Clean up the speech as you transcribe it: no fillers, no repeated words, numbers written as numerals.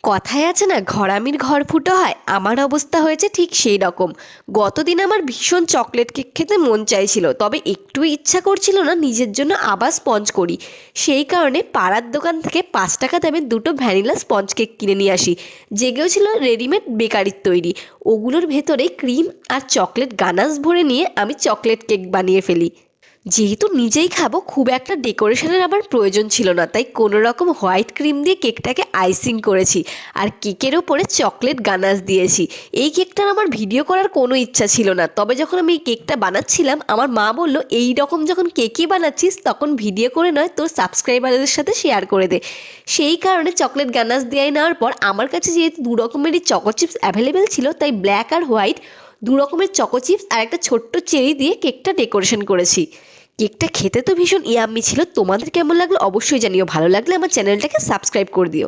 কথায় আছে না, ঘরামির ঘর ফুটো হয়, আমার অবস্থা হয়েছে ঠিক সেই রকম। গতদিন আমার ভীষণ চকলেট কেক খেতে মন চাইছিল, তবে একটু ইচ্ছা করছিল না নিজের জন্য আবার স্পঞ্জ করি। সেই কারণে পাড়ার দোকান থেকে 5 টাকা দামে দুটো ভ্যানিলা স্পঞ্জ কেক কিনে নিয়ে আসি, যেগুলো ছিল রেডিমেড বেকারির তৈরি। ওগুলোর ভেতরে ক্রিম আর চকলেট গানাশ ভরে নিয়ে আমি চকলেট কেক বানিয়ে ফেলি। যেহেতু নিজেই খাবো, খুব একটা ডেকোরেশনের আমার প্রয়োজন ছিল না, তাই কোনো রকম হোয়াইট ক্রিম দিয়ে কেকটাকে আইসিং করেছি আর কেকের ওপরে চকলেট গানাশ দিয়েছি। এই কেকটার আমার ভিডিও করার কোনো ইচ্ছা ছিল না, তবে যখন আমি এই কেকটা বানাচ্ছিলাম আমার মা বলল, এই রকম যখন কেকই বানাচ্ছিস তখন ভিডিও করে নয় তোর সাবস্ক্রাইবারদের সাথে শেয়ার করে দে। সেই কারণে চকলেট গানাশ দিয়ে নেওয়ার পর আমার কাছে যেহেতু দু রকমেরই চকো চিপস অ্যাভেলেবেল ছিল, তাই ব্ল্যাক আর হোয়াইট দু রকমের চকো চিপস আর একটা ছোট্ট চেরি দিয়ে কেকটা ডেকোরেশন করেছি। কেকটা খেতে তো ভীষণ ইয়াম্মি ছিল। তোমাদের কেমন লাগলো অবশ্যই জানিও। ভালো লাগলে আমার চ্যানেলটাকে সাবস্ক্রাইব করে দিও।